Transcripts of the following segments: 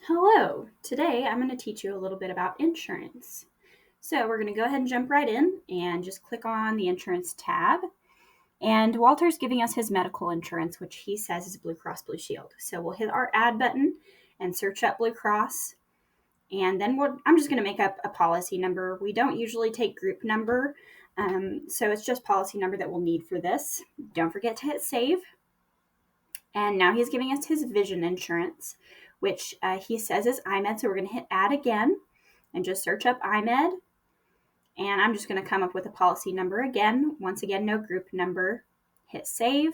Hello, today I'm going to teach you a little bit about insurance. So we're going to go ahead and jump right in and just click on the insurance tab. And Walter's giving us his medical insurance, which he says is Blue Cross Blue Shield. So we'll hit our add button and search up Blue Cross. And then I'm just going to make up a policy number. We don't usually take group number, so it's just policy number that we'll need for this. Don't forget to hit save. And now he's giving us his vision insurance, which he says is iMed. So we're going to hit add again and just search up iMed. And I'm just going to come up with a policy number again. Once again, no group number. Hit save.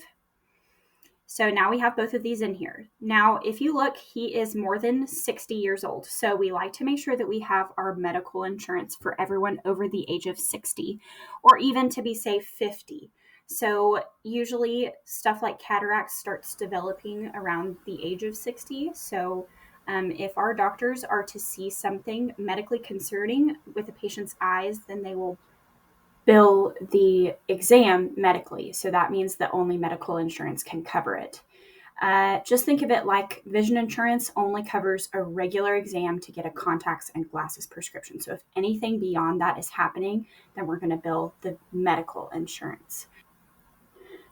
So now we have both of these in here. Now, if you look, he is more than 60 years old. So we like to make sure that we have our medical insurance for everyone over the age of 60, or even to be safe, 50. So usually stuff like cataracts starts developing around the age of 60. So if our doctors are to see something medically concerning with a patient's eyes, then they will bill the exam medically. So that means that only medical insurance can cover it. Just think of it like vision insurance only covers a regular exam to get a contacts and glasses prescription. So if anything beyond that is happening, then we're going to bill the medical insurance.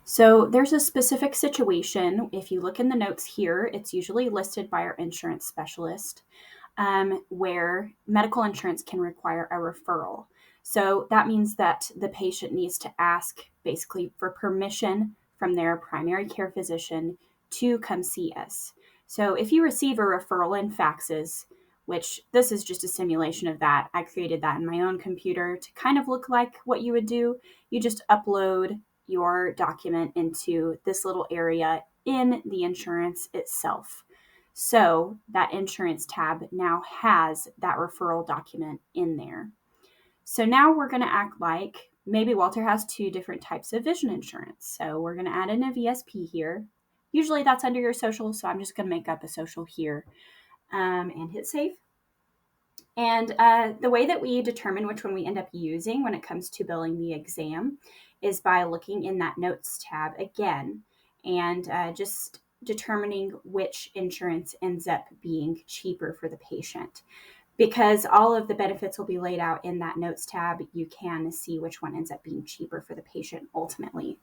So there's a specific situation. If you look in the notes here, it's usually listed by our insurance specialist, where medical insurance can require a referral. So that means that the patient needs to ask basically for permission from their primary care physician to come see us. So if you receive a referral in faxes, which this is just a simulation of that, I created that in my own computer to kind of look like what you would do. You just upload your document into this little area in the insurance itself. So that insurance tab now has that referral document in there. So now we're going to act like maybe Walter has two different types of vision insurance. So we're going to add in a VSP here. Usually that's under your social, so I'm just going to make up a social here and hit save. And the way that we determine which one we end up using when it comes to billing the exam is by looking in that notes tab again and just determining which insurance ends up being cheaper for the patient. Because all of the benefits will be laid out in that notes tab, you can see which one ends up being cheaper for the patient ultimately.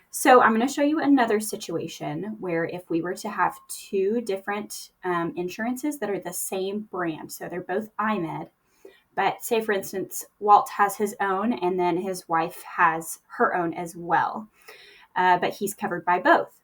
So I'm going to show you another situation where if we were to have two different insurances that are the same brand, so they're both iMed, but say for instance, Walt has his own and then his wife has her own as well, but he's covered by both.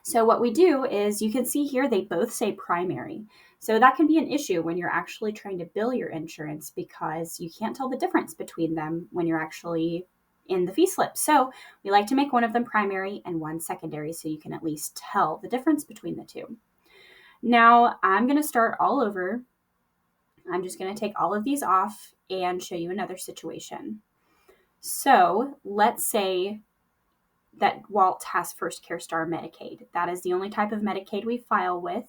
So what we do is you can see here they both say primary. So that can be an issue when you're actually trying to bill your insurance because you can't tell the difference between them when you're actually in the fee slip. So we like to make one of them primary and one secondary so you can at least tell the difference between the two. Now I'm going to start all over. I'm just going to take all of these off and show you another situation. So let's say that Walt has First Care Star Medicaid. That is the only type of Medicaid we file with.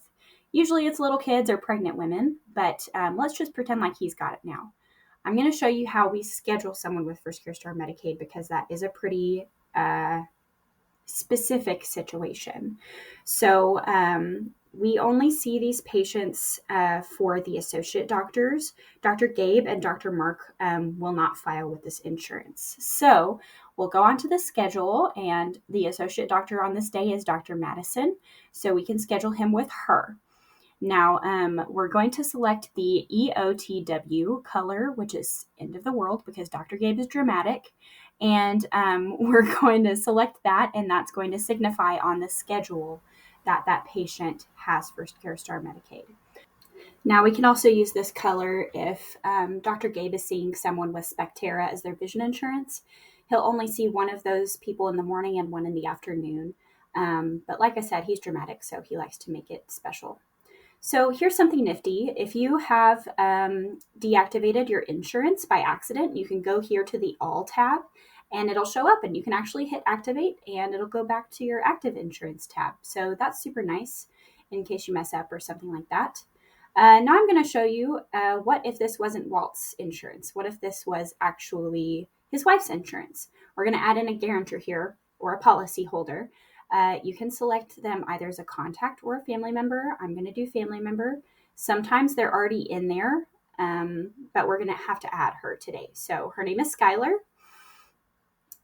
Usually it's little kids or pregnant women, but let's just pretend like he's got it now. I'm going to show you how we schedule someone with First Care Star Medicaid because that is a pretty specific situation. So we only see these patients for the associate doctors. Dr. Gabe and Dr. Mark will not file with this insurance. So we'll go on to the schedule, and the associate doctor on this day is Dr. Madison. So we can schedule him with her. Now, we're going to select the EOTW color, which is end of the world because Dr. Gabe is dramatic. And we're going to select that, and that's going to signify on the schedule that that patient has First Care Star Medicaid. Now, we can also use this color if Dr. Gabe is seeing someone with Spectera as their vision insurance. He'll only see one of those people in the morning and one in the afternoon. But like I said, he's dramatic, so he likes to make it special. So here's something nifty. If you have deactivated your insurance by accident, you can go here to the All tab and it'll show up and you can actually hit activate and it'll go back to your active insurance tab. So that's super nice in case you mess up or something like that. Now I'm going to show you what if this wasn't Walt's insurance? What if this was actually his wife's insurance? We're going to add in a guarantor here or a policy holder. You can select them either as a contact or a family member. I'm going to do family member. Sometimes they're already in there, but we're going to have to add her today. So her name is Skylar.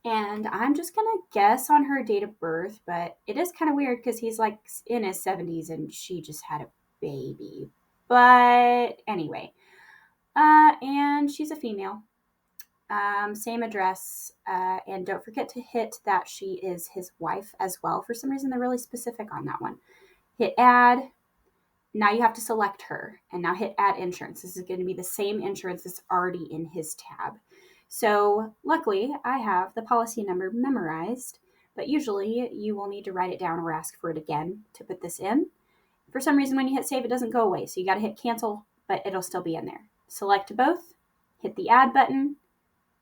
And I'm just going to guess on her date of birth, but it is kind of weird because he's like in his 70s and she just had a baby. But anyway, and she's a female. Same address. And don't forget to hit that she is his wife as well. For some reason, they're really specific on that one. Hit add. Now you have to select her. And now hit add insurance. This is going to be the same insurance that's already in his tab. So luckily, I have the policy number memorized, but usually you will need to write it down or ask for it again to put this in. For some reason, when you hit save, it doesn't go away. So you got to hit cancel, but it'll still be in there. Select both, hit the add button,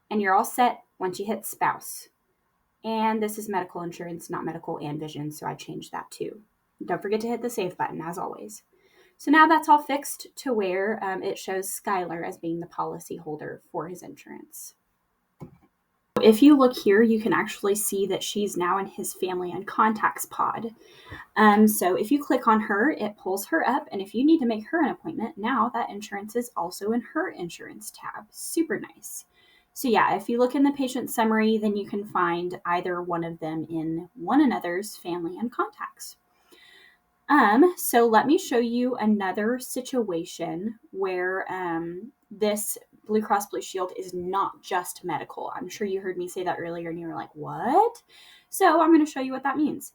and you're all set once you hit spouse. And this is medical insurance, not medical and vision, so I changed that too. Don't forget to hit the save button, as always. So now that's all fixed to where it shows Skylar as being the policy holder for his insurance. If you look here, you can actually see that she's now in his family and contacts pod. So if you click on her, it pulls her up. And if you need to make her an appointment, now that insurance is also in her insurance tab. Super nice. So yeah, if you look in the patient summary, then you can find either one of them in one another's family and contacts. So let me show you another situation where this Blue Cross Blue Shield is not just medical. I'm sure you heard me say that earlier and you were like, what? So I'm going to show you what that means.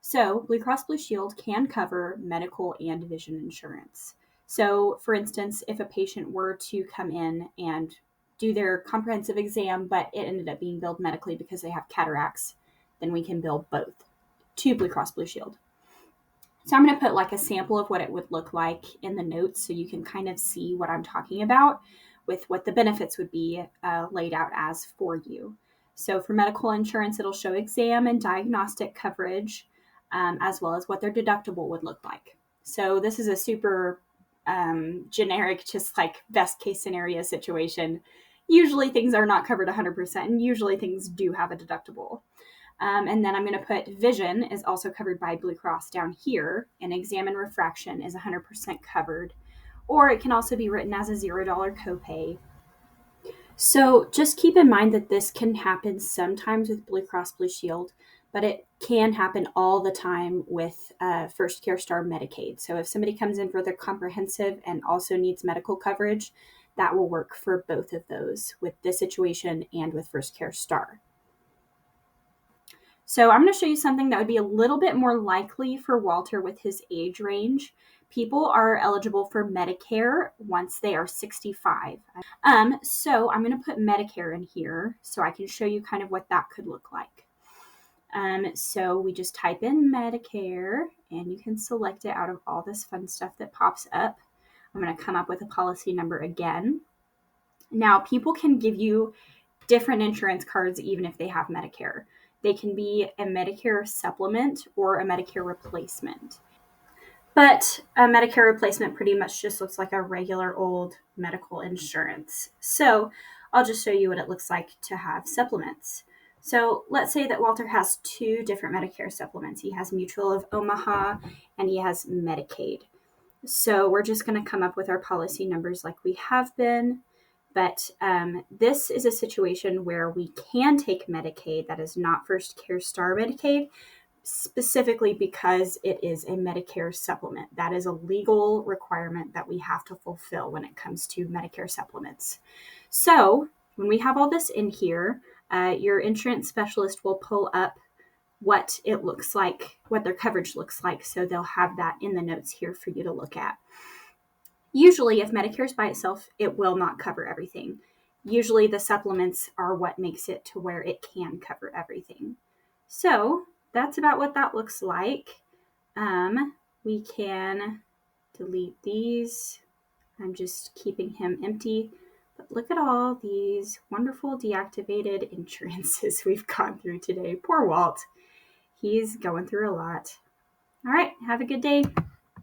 So Blue Cross Blue Shield can cover medical and vision insurance. So for instance, if a patient were to come in and do their comprehensive exam, but it ended up being billed medically because they have cataracts, then we can bill both to Blue Cross Blue Shield. So I'm going to put like a sample of what it would look like in the notes so you can kind of see what I'm talking about with what the benefits would be laid out as for you. So for medical insurance, it'll show exam and diagnostic coverage as well as what their deductible would look like. So this is a super generic, just like best case scenario situation. Usually things are not covered 100% and usually things do have a deductible. And then I'm going to put vision is also covered by Blue Cross down here, and exam and refraction is 100% covered, or it can also be written as a $0 copay. So just keep in mind that this can happen sometimes with Blue Cross Blue Shield, but it can happen all the time with First Care Star Medicaid. So if somebody comes in for their comprehensive and also needs medical coverage, that will work for both of those with this situation and with First Care Star. So I'm going to show you something that would be a little bit more likely for Walter with his age range. People are eligible for Medicare once they are 65. So I'm going to put Medicare in here so I can show you kind of what that could look like. So we just type in Medicare and you can select it out of all this fun stuff that pops up. I'm going to come up with a policy number again. Now, people can give you different insurance cards even if they have Medicare. They can be a Medicare supplement or a Medicare replacement. But a Medicare replacement pretty much just looks like a regular old medical insurance. So I'll just show you what it looks like to have supplements. So let's say that Walter has two different Medicare supplements. He has Mutual of Omaha and he has Medicaid. So we're just going to come up with our policy numbers like we have been. But this is a situation where we can take Medicaid that is not First Care Star Medicaid, specifically because it is a Medicare supplement. That is a legal requirement that we have to fulfill when it comes to Medicare supplements. So when we have all this in here, your insurance specialist will pull up what it looks like, what their coverage looks like. So they'll have that in the notes here for you to look at. Usually, if Medicare is by itself, it will not cover everything. Usually, the supplements are what makes it to where it can cover everything. So that's about what that looks like. We can delete these. I'm just keeping him empty. But look at all these wonderful deactivated insurances we've gone through today. Poor Walt. He's going through a lot. All right, have a good day.